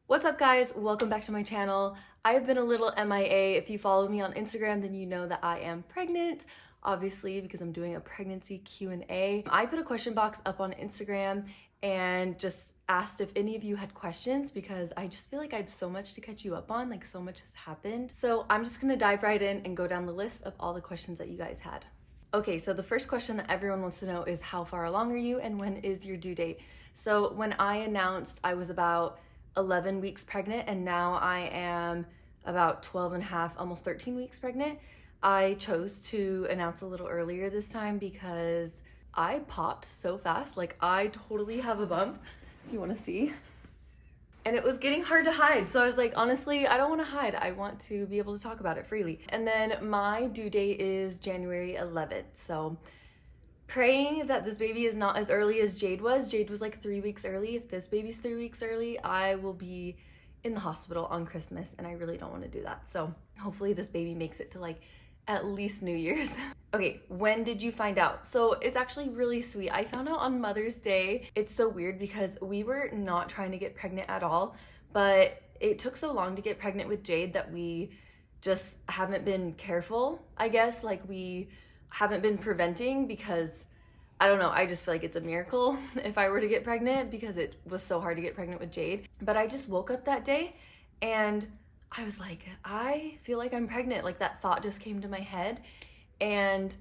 What's up guys? Welcome back to my channel. I've been a little MIA. If you follow me on Instagram, then you know that I am pregnant, obviously because I'm doing a pregnancy Q&A. I put a question box up on Instagram and just asked if any of you had questions because I just feel like I have so much to catch you up on, like so much has happened. So I'm just gonna dive right in and go down the list of all the questions that you guys had. Okay, so the first question that everyone wants to know is how far along are you and when is your due date? So when I announced I was about 11 weeks pregnant and now I am about 12 and a half, almost 13 weeks pregnant, I chose to announce a little earlier this time because I popped so fast. Like I totally have a bump, if you want to see. And it was getting hard to hide. So I was like, honestly, I don't want to hide. I want to be able to talk about it freely. And then my due date is January 11th. So praying that this baby is not as early as Jade was. Jade was like 3 weeks early. If this baby's 3 weeks early, I will be in the hospital on Christmas and I really don't want to do that. So hopefully this baby makes it to like at least New Year's. Okay, when did you find out? So it's actually really sweet. I found out on Mother's Day. It's so weird because we were not trying to get pregnant at all, but it took so long to get pregnant with Jade that we just haven't been careful, I guess. Like we haven't been preventing because I don't know, I just feel like it's a miracle if I were to get pregnant because it was so hard to get pregnant with Jade. But I just woke up that day and I was like, I feel like I'm pregnant. Like that thought just came to my head and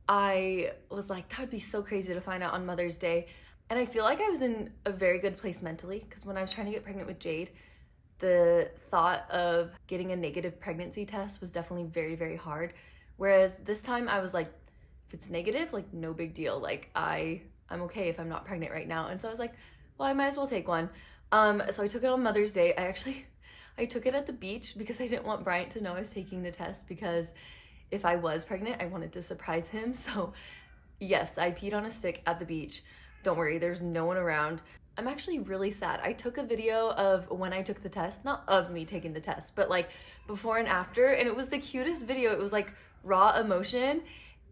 I was like, that would be so crazy to find out on Mother's Day. And I feel like I was in a very good place mentally because when I was trying to get pregnant with Jade, the thought of getting a negative pregnancy test was definitely very, very hard. Whereas this time I was like, if it's negative, like no big deal. Like I'm okay if I'm not pregnant right now. And so I was like, well, I might as well take one. So I took it on Mother's Day. I took it at the beach because I didn't want Bryant to know I was taking the test because if I was pregnant, I wanted to surprise him. So yes, I peed on a stick at the beach. Don't worry, there's no one around. I'm actually really sad. I took a video of when I took the test, not of me taking the test, but like before and after, and it was the cutest video. It was like raw emotion,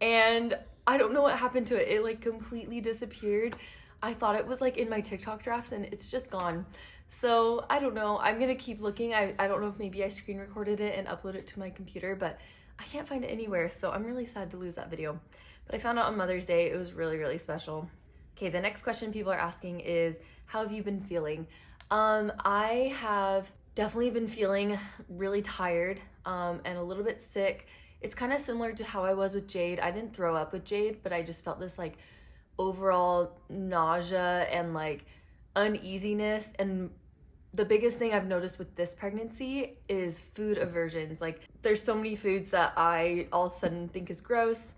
and I don't know what happened to it. It like completely disappeared. I thought it was like in my TikTok drafts and it's just gone. So I don't know. I'm gonna keep looking. I don't know if maybe I screen recorded it and uploaded it to my computer, but I can't find it anywhere. So I'm really sad to lose that video. But I found out on Mother's Day. It was really, really special. Okay, the next question people are asking is, how have you been feeling? I have definitely been feeling really tired and a little bit sick. It's kind of similar to how I was with Jade. I didn't throw up with Jade, but I just felt this like overall nausea and like uneasiness. And the biggest thing I've noticed with this pregnancy is food aversions. Like there's so many foods that I all of a sudden think is gross.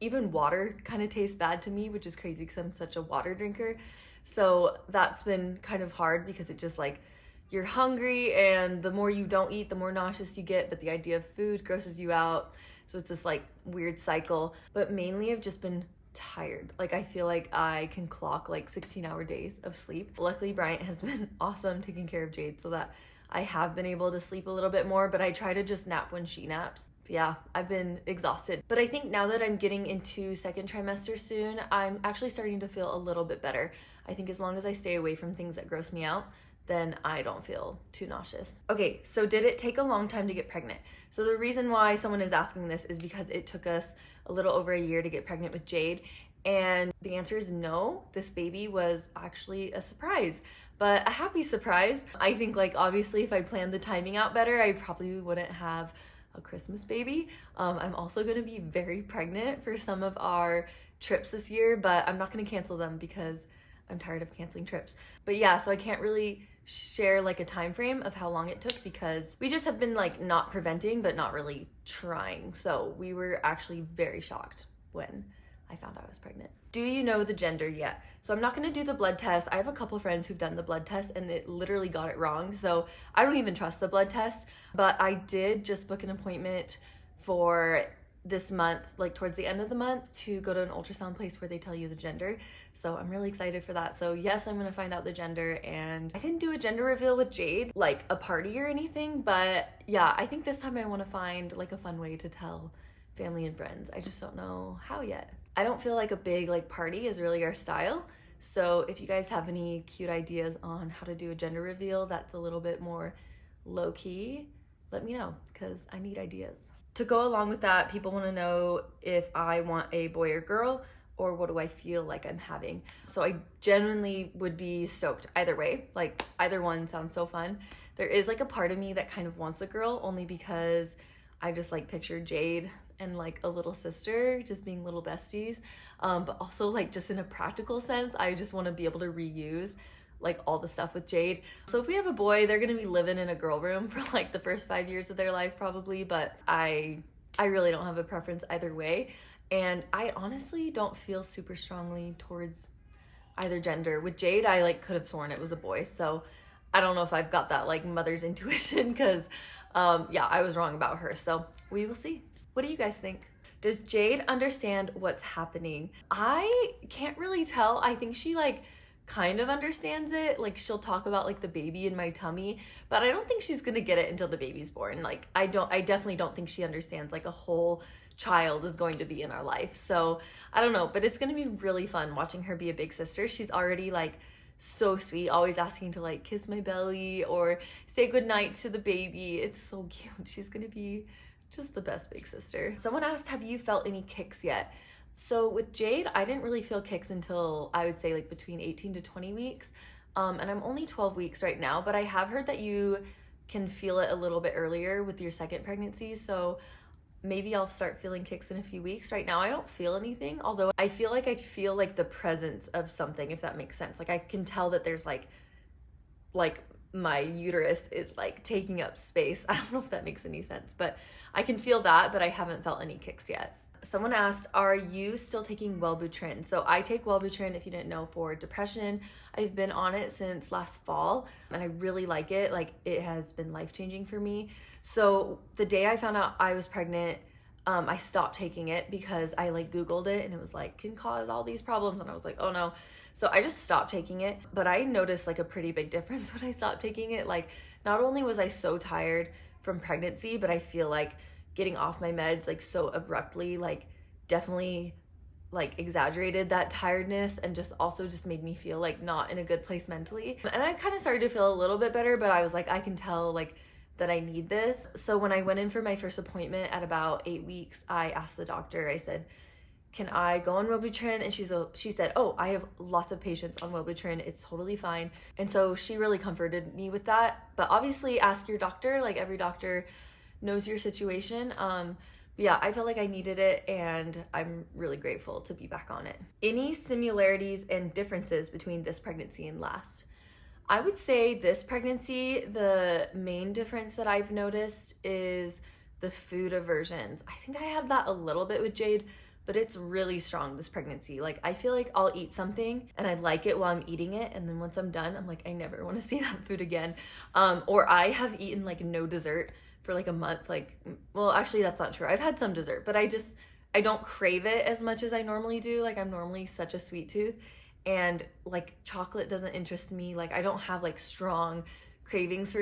Even water kind of tastes bad to me, which is crazy because I'm such a water drinker. So that's been kind of hard because it just like you're hungry and the more you don't eat, the more nauseous you get, but the idea of food grosses you out. So it's this like weird cycle, but mainly I've just been tired. Like I feel like I can clock like 16-hour days of sleep. Luckily Bryant has been awesome taking care of Jade so that I have been able to sleep a little bit more, but I try to just nap when she naps. Yeah, I've been exhausted. But I think now that I'm getting into second trimester soon, I'm actually starting to feel a little bit better. I think as long as I stay away from things that gross me out, then I don't feel too nauseous. Okay, so did it take a long time to get pregnant? So the reason why someone is asking this is because it took us a little over a year to get pregnant with Jade. And the answer is no, this baby was actually a surprise, but a happy surprise. I think like obviously if I planned the timing out better, I probably wouldn't have a Christmas baby. I'm also gonna be very pregnant for some of our trips this year, but I'm not gonna cancel them because I'm tired of canceling trips. But yeah, so I can't really share like a time frame of how long it took because we just have been like not preventing but not really trying. So we were actually very shocked when I found out I was pregnant. Do you know the gender yet? So I'm not gonna do the blood test. I have a couple friends who've done the blood test and it literally got it wrong. So I don't even trust the blood test, but I did just book an appointment for this month, like towards the end of the month, to go to an ultrasound place where they tell you the gender. So I'm really excited for that. So yes, I'm gonna find out the gender, and I didn't do a gender reveal with Jade, like a party or anything, but yeah, I think this time I wanna find like a fun way to tell family and friends. I just don't know how yet. I don't feel like a big like party is really our style. So if you guys have any cute ideas on how to do a gender reveal that's a little bit more low-key, let me know, because I need ideas. To go along with that, people want to know if I want a boy or girl, or what do I feel like I'm having. So I genuinely would be stoked either way. Like, either one sounds so fun. There is like a part of me that kind of wants a girl, only because I just like picture Jade and like a little sister just being little besties. But also like just in a practical sense, I just want to be able to reuse like all the stuff with Jade. So if we have a boy, they're gonna be living in a girl room for like the first 5 years of their life probably, but I really don't have a preference either way. And I honestly don't feel super strongly towards either gender. With Jade, I like could have sworn it was a boy, so I don't know if I've got that like mother's intuition, because yeah, I was wrong about her. So we will see. What do you guys think? Does Jade understand what's happening? I can't really tell. I think she like kind of understands it. Like, she'll talk about like the baby in my tummy, but I don't think she's gonna get it until the baby's born. Like, I definitely don't think she understands like a whole child is going to be in our life. So I don't know, but it's gonna be really fun watching her be a big sister. She's already like so sweet, always asking to like kiss my belly or say goodnight to the baby. It's so cute. She's gonna be just the best big sister. Someone asked, have you felt any kicks yet? So with Jade, I didn't really feel kicks until I would say like between 18 to 20 weeks. And I'm only 12 weeks right now, but I have heard that you can feel it a little bit earlier with your second pregnancy. So maybe I'll start feeling kicks in a few weeks. Right now, I don't feel anything, although I feel like the presence of something, if that makes sense. Like, I can tell that there's like my uterus is like taking up space. I don't know if that makes any sense, but I can feel that, but I haven't felt any kicks yet. Someone asked, are you still taking Wellbutrin? So I take Wellbutrin, if you didn't know, for depression. I've been on it since last fall and I really like it. Like, it has been life-changing for me. So the day I found out I was pregnant, I stopped taking it because I like Googled it and it was like, can cause all these problems. And I was like, oh no. So I just stopped taking it, but I noticed like a pretty big difference when I stopped taking it. Like, not only was I so tired from pregnancy, but I feel like getting off my meds like so abruptly, like definitely like exaggerated that tiredness, and just also just made me feel like not in a good place mentally. And I kind of started to feel a little bit better, but I was like, I can tell like that I need this. So when I went in for my first appointment at about 8 weeks, I asked the doctor, I said, can I go on Wellbutrin? And she said, oh, I have lots of patients on Wellbutrin. It's totally fine. And so she really comforted me with that. But obviously ask your doctor, like every doctor knows your situation. But yeah, I felt like I needed it and I'm really grateful to be back on it. Any similarities and differences between this pregnancy and last? I would say this pregnancy, the main difference that I've noticed is the food aversions. I think I had that a little bit with Jade, but it's really strong this pregnancy. Like, I feel like I'll eat something and I like it while I'm eating it, and then once I'm done, I'm like, I never want to see that food again. Or I have eaten like no dessert for like a month. Like, well, actually that's not true. I've had some dessert, but I don't crave it as much as I normally do. Like, I'm normally such a sweet tooth, and like chocolate doesn't interest me. Like, I don't have like strong cravings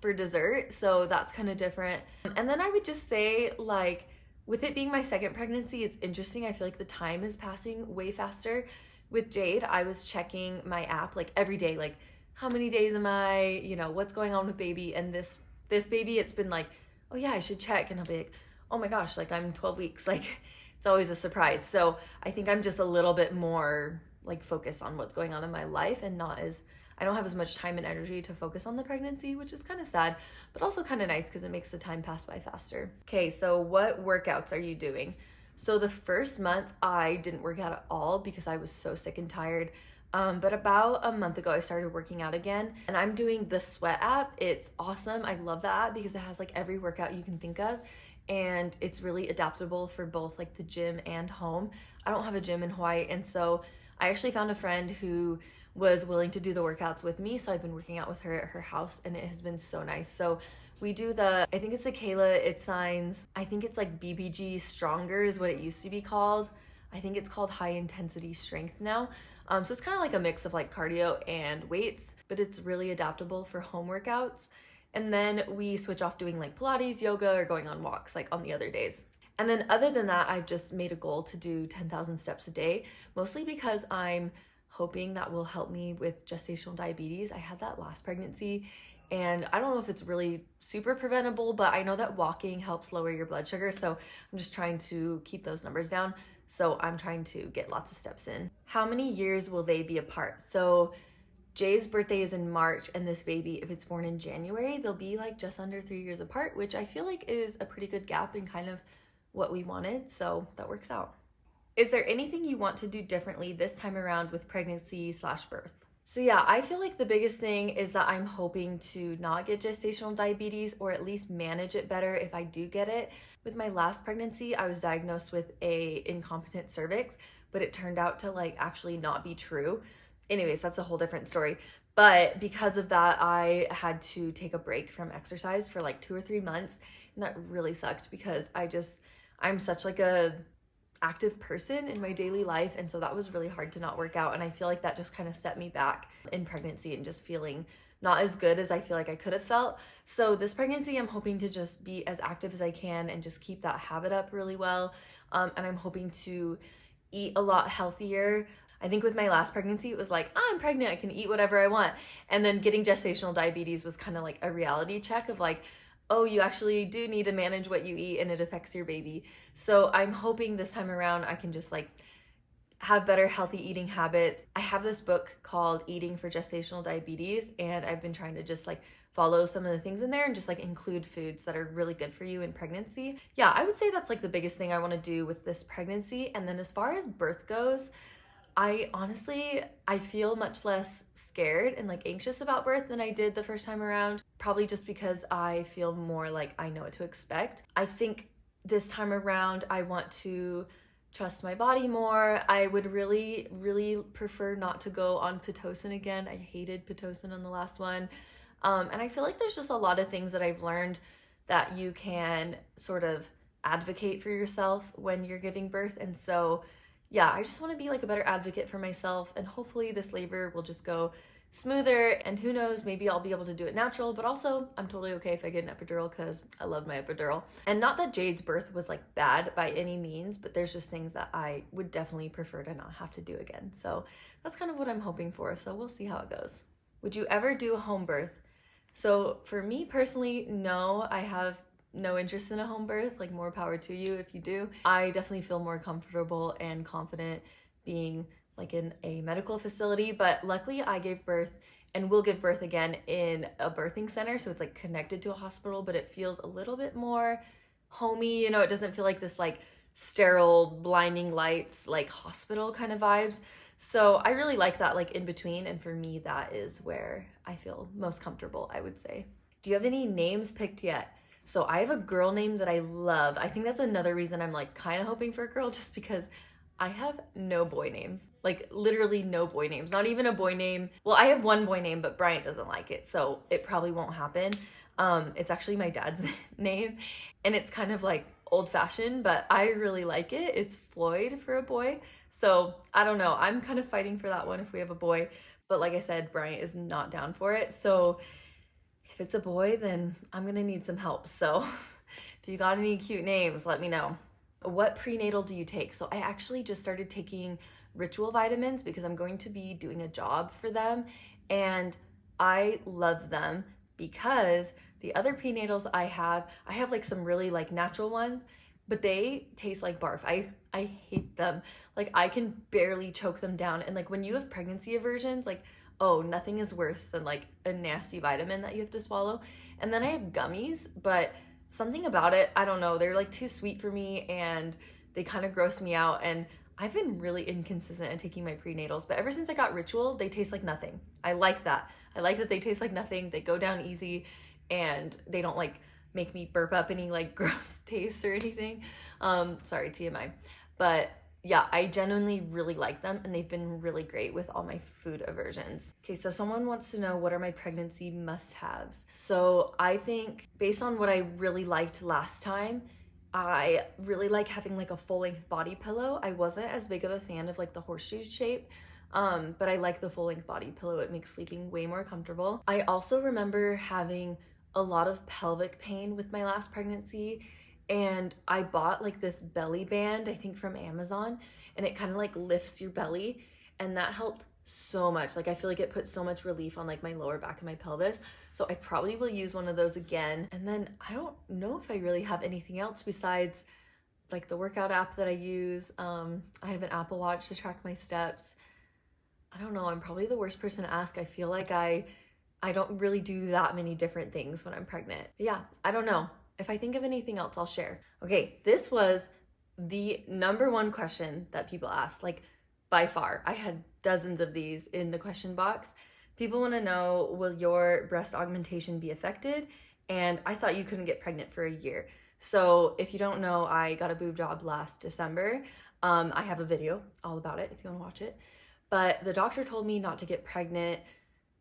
for dessert, so that's kind of different. And then I would just say, like, with it being my second pregnancy, it's interesting. I feel like the time is passing way faster. With Jade, I was checking my app like every day, like how many days am I, what's going on with baby. And this baby, it's been like, oh yeah, I should check. And I'll be like, oh my gosh, like I'm 12 weeks. Like, it's always a surprise. So I think I'm just a little bit more like focused on what's going on in my life, and I don't have as much time and energy to focus on the pregnancy, which is kind of sad, but also kind of nice because it makes the time pass by faster. Okay, so what workouts are you doing? So the first month I didn't work out at all because I was so sick and tired. But about a month ago, I started working out again, and I'm doing the Sweat app. It's awesome. I love that app because it has like every workout you can think of, and it's really adaptable for both like the gym and home. I don't have a gym in Hawaii, and so I actually found a friend who was willing to do the workouts with me. So I've been working out with her at her house, and it has been so nice. So we do I think it's the Kayla Itsines, I think it's like BBG Stronger is what it used to be called. I think it's called high intensity strength now. So it's kind of like a mix of like cardio and weights, but it's really adaptable for home workouts. And then we switch off doing like Pilates, yoga, or going on walks like on the other days. And then other than that, I've just made a goal to do 10,000 steps a day, mostly because I'm hoping that will help me with gestational diabetes. I had that last pregnancy, and I don't know if it's really super preventable, but I know that walking helps lower your blood sugar. So I'm just trying to keep those numbers down. So I'm trying to get lots of steps in. How many years will they be apart? So Jay's birthday is in March, and this baby, if it's born in January, they'll be like just under 3 years apart, which I feel like is a pretty good gap and kind of what we wanted. So that works out. Is there anything you want to do differently this time around with pregnancy/birth? So yeah, I feel like the biggest thing is that I'm hoping to not get gestational diabetes, or at least manage it better if I do get it. With my last pregnancy, I was diagnosed with a incompetent cervix, but it turned out to like actually not be true. Anyways, that's a whole different story. But because of that, I had to take a break from exercise for like 2 or 3 months, and that really sucked because I'm such like a active person in my daily life, and so that was really hard to not work out, and I feel like that just kind of set me back in pregnancy and just feeling not as good as I feel like I could have felt. So this pregnancy, I'm hoping to just be as active as I can and just keep that habit up really well, and I'm hoping to eat a lot healthier. I think with my last pregnancy, it was like, I'm pregnant, I can eat whatever I want, and then getting gestational diabetes was kind of like a reality check of like, oh, you actually do need to manage what you eat and it affects your baby. So I'm hoping this time around I can just like have better healthy eating habits. I have this book called Eating for Gestational Diabetes, and I've been trying to just like follow some of the things in there and just like include foods that are really good for you in pregnancy. Yeah, I would say that's like the biggest thing I want to do with this pregnancy. And then as far as birth goes, I feel much less scared and like anxious about birth than I did the first time around, probably just because I feel more like I know what to expect. I think this time around I want to trust my body more. I would really, really prefer not to go on Pitocin again. I hated Pitocin on the last one. And I feel like there's just a lot of things that I've learned that you can sort of advocate for yourself when you're giving birth. And so yeah, I just want to be like a better advocate for myself, and hopefully this labor will just go smoother, and who knows, maybe I'll be able to do it natural, but also I'm totally okay if I get an epidural because I love my epidural. And not that Jade's birth was like bad by any means, but there's just things that I would definitely prefer to not have to do again. So that's kind of what I'm hoping for. So we'll see how it goes. Would you ever do a home birth? So for me personally, no, I have no interest in a home birth. Like, more power to you if you do. I definitely feel more comfortable and confident being like in a medical facility, but luckily I gave birth and will give birth again in a birthing center, so it's like connected to a hospital, but it feels a little bit more homey, you know. It doesn't feel like this like sterile blinding lights like hospital kind of vibes. So I really like that like in between, and for me that is where I feel most comfortable, I would say. Do you have any names picked yet? So I have a girl name that I love. I think that's another reason I'm like kind of hoping for a girl, just because I have no boy names, like literally no boy names, not even a boy name. Well, I have one boy name, but Bryant doesn't like it, so it probably won't happen. It's actually my dad's name, and it's kind of like old fashioned, but I really like it. It's Floyd for a boy. So I don't know, I'm kind of fighting for that one if we have a boy, but like I said, Bryant is not down for it. So if it's a boy, then I'm gonna need some help. So if you got any cute names, let me know. What prenatal do you take? So I actually just started taking Ritual vitamins because I'm going to be doing a job for them, and I love them because the other prenatals I have like some really like natural ones, but they taste like barf. I hate them. Like, I can barely choke them down. And like when you have pregnancy aversions, like, oh, nothing is worse than like a nasty vitamin that you have to swallow. And then I have gummies, but something about it, I don't know, they're like too sweet for me and they kind of gross me out. And I've been really inconsistent in taking my prenatals, but ever since I got Ritual, they taste like nothing. I like that. I like that they taste like nothing. They go down easy and they don't like make me burp up any like gross taste or anything. Sorry, TMI. But yeah, I genuinely really like them, and they've been really great with all my food aversions. Okay, so someone wants to know, what are my pregnancy must-haves? So I think based on what I really liked last time, I really like having like a full-length body pillow. I wasn't as big of a fan of like the horseshoe shape, but I like the full-length body pillow. It makes sleeping way more comfortable. I also remember having a lot of pelvic pain with my last pregnancy, and I bought like this belly band, I think from Amazon, and it kind of like lifts your belly, and that helped so much. Like I feel like it puts so much relief on like my lower back and my pelvis. So I probably will use one of those again. And then I don't know if I really have anything else besides like the workout app that I use. I have an Apple Watch to track my steps. I don't know, I'm probably the worst person to ask. I feel like I don't really do that many different things when I'm pregnant. But yeah, I don't know. If I think of anything else, I'll share. Okay, this was the number one question that people asked, like by far. I had dozens of these in the question box. People want to know, will your breast augmentation be affected? And I thought you couldn't get pregnant for a year. So if you don't know, I got a boob job last December. I have a video all about it if you want to watch it. But the doctor told me not to get pregnant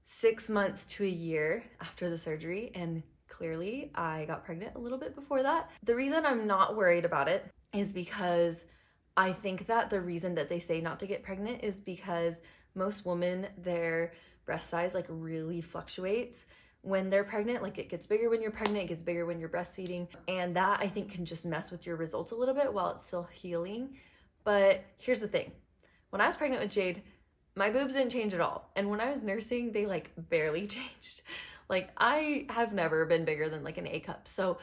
6 months to a year after the surgery, and clearly I got pregnant a little bit before that. The reason I'm not worried about it is because I think that the reason that they say not to get pregnant is because most women, their breast size like really fluctuates when they're pregnant. Like it gets bigger when you're pregnant, it gets bigger when you're breastfeeding, and that I think can just mess with your results a little bit while it's still healing. But here's the thing. When I was pregnant with Jade, my boobs didn't change at all. And when I was nursing, they like barely changed. Like I have never been bigger than like an A cup. So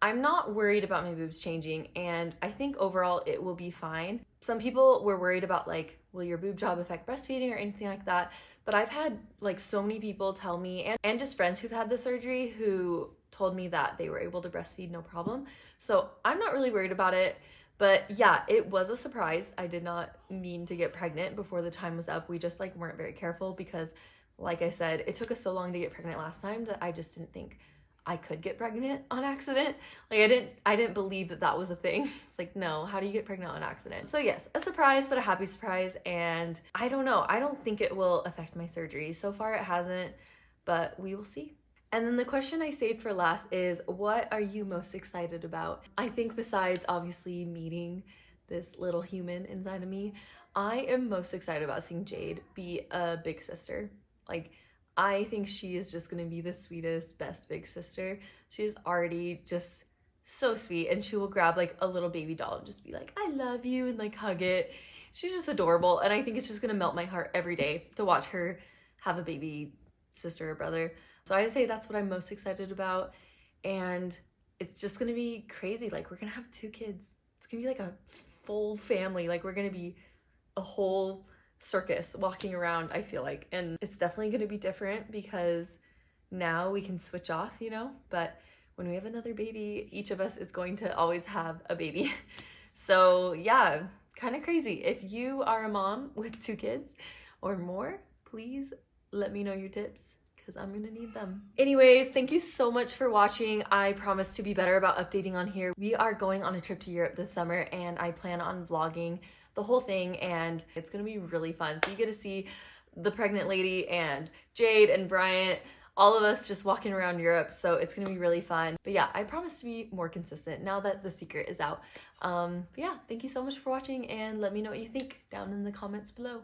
I'm not worried about my boobs changing, and I think overall it will be fine. Some people were worried about like, will your boob job affect breastfeeding or anything like that? But I've had like so many people tell me, and just friends who've had the surgery who told me that they were able to breastfeed no problem. So I'm not really worried about it. But yeah, it was a surprise. I did not mean to get pregnant before the time was up. We just like weren't very careful because, like I said, it took us so long to get pregnant last time that I just didn't think I could get pregnant on accident. Like I didn't believe that that was a thing. It's like, no, how do you get pregnant on accident? So yes, a surprise, but a happy surprise. And I don't know, I don't think it will affect my surgery. So far it hasn't, but we will see. And then the question I saved for last is, what are you most excited about? I think besides obviously meeting this little human inside of me, I am most excited about seeing Jade be a big sister. Like, I think she is just gonna be the sweetest, best big sister. She's already just so sweet, and she will grab like a little baby doll and just be like, I love you, and like hug it. She's just adorable, and I think it's just gonna melt my heart every day to watch her have a baby sister or brother. So I'd say that's what I'm most excited about, and it's just gonna be crazy. Like we're gonna have 2 kids. It's gonna be like a full family. Like we're gonna be a whole circus walking around, I feel like. And it's definitely gonna be different because now we can switch off, you know? But when we have another baby, each of us is going to always have a baby. So yeah, kind of crazy. If you are a mom with 2 kids or more, please let me know your tips, because I'm gonna need them. Anyways, thank you so much for watching. I promise to be better about updating on here. We are going on a trip to Europe this summer, and I plan on vlogging the whole thing, and it's gonna be really fun. So you get to see the pregnant lady and Jade and Bryant, all of us just walking around Europe. So it's gonna be really fun. But yeah, I promise to be more consistent now that the secret is out. But yeah, thank you so much for watching, and let me know what you think down in the comments below.